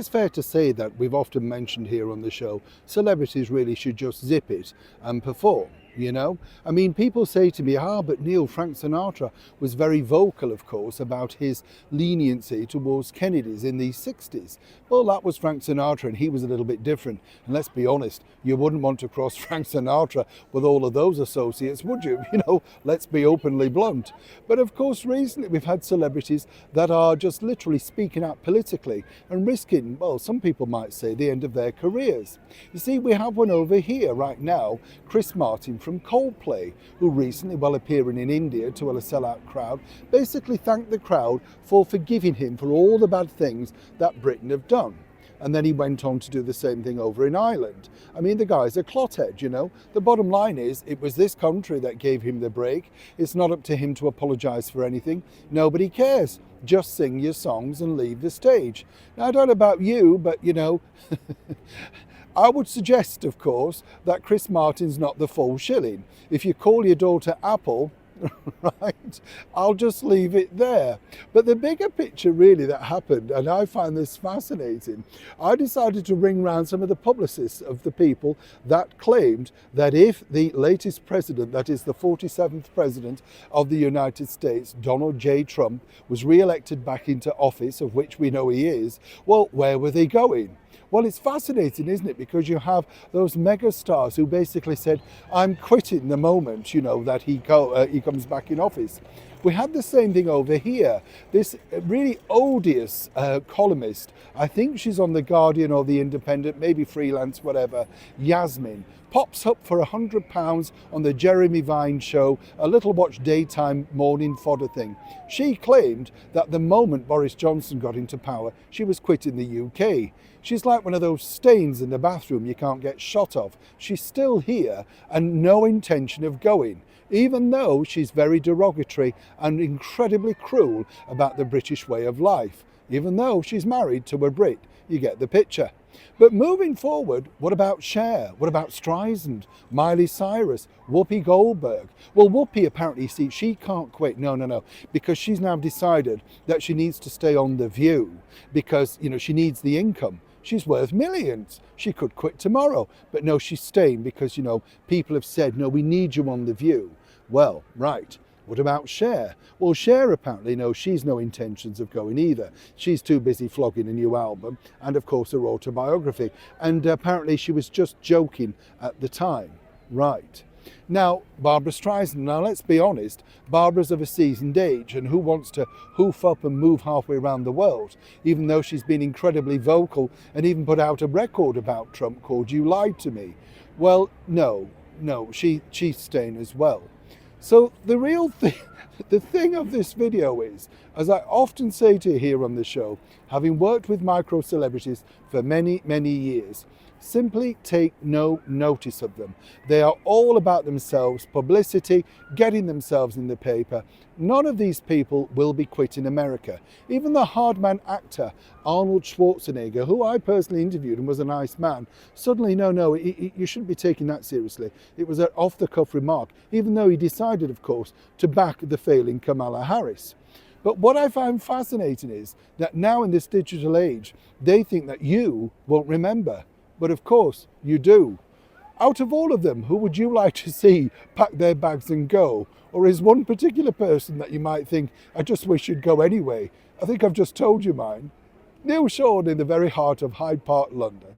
it's fair to say that we've often mentioned here on the show, celebrities really should just zip it and perform. I mean, people say to me, but Neil, Frank Sinatra was very vocal, of course, about his leniency towards Kennedys in the 60s. Well, that was Frank Sinatra, and he was a little bit different. And let's be honest, you wouldn't want to cross Frank Sinatra with all of those associates, would you? Let's be openly blunt. But of course, recently we've had celebrities that are just literally speaking out politically and risking, well, some people might say, the end of their careers. You see, we have one over here right now, Chris Martin from Coldplay, who recently, while appearing in India to a sellout crowd, basically thanked the crowd for forgiving him for all the bad things that Britain have done. And then he went on to do the same thing over in Ireland. I mean, the guy's a clothead, The bottom line is, it was this country that gave him the break. It's not up to him to apologise for anything. Nobody cares. Just sing your songs and leave the stage. Now, I don't know about you, but, I would suggest, of course, that Chris Martin's not the full shilling. If you call your daughter Apple, right, I'll just leave it there. But the bigger picture really that happened, and I find this fascinating, I decided to ring round some of the publicists of the people that claimed that if the latest president, that is the 47th president of the United States, Donald J. Trump, was re-elected back into office, of which we know he is, well, where were they going? Well, it's fascinating, isn't it? Because you have those mega stars who basically said, I'm quitting the moment, that he comes back in office. We had the same thing over here. This really odious columnist, I think she's on The Guardian or The Independent, maybe freelance, whatever, Yasmin, pops up for £100 on the Jeremy Vine show, a little watch daytime morning fodder thing. She claimed that the moment Boris Johnson got into power, she was quitting the UK. She's like one of those stains in the bathroom you can't get shot of. She's still here and no intention of going, even though she's very derogatory and incredibly cruel about the British way of life, even though she's married to a Brit. You get the picture. But moving forward, what about Cher? What about Streisand, Miley Cyrus, Whoopi Goldberg? Well, Whoopi apparently, she can't quit. No, because she's now decided that she needs to stay on The View because, she needs the income. She's worth millions. She could quit tomorrow. But no, she's staying because, people have said, no, we need you on The View. Well, right. What about Cher? Well, Cher apparently, no, she's no intentions of going either. She's too busy flogging a new album and, of course, her autobiography. And apparently she was just joking at the time. Right. Now, Barbra Streisand, now let's be honest, Barbara's of a seasoned age, and who wants to hoof up and move halfway around the world, even though she's been incredibly vocal and even put out a record about Trump called You Lied to Me. Well, no, she's staying as well. So the real thing, the thing of this video is, as I often say to you here on the show, having worked with micro celebrities for many, many years, simply take no notice of them. They are all about themselves, publicity, getting themselves in the paper. None of these people will be quitting America. Even the hardman actor, Arnold Schwarzenegger, who I personally interviewed and was a nice man, suddenly, no, you shouldn't be taking that seriously. It was an off-the-cuff remark, even though he decided, of course, to back the failing Kamala Harris. But what I find fascinating is that now in this digital age, they think that you won't remember. But of course, you do. Out of all of them, who would you like to see pack their bags and go? Or is one particular person that you might think, I just wish you'd go anyway? I think I've just told you mine. Neil Sean in the very heart of Hyde Park, London.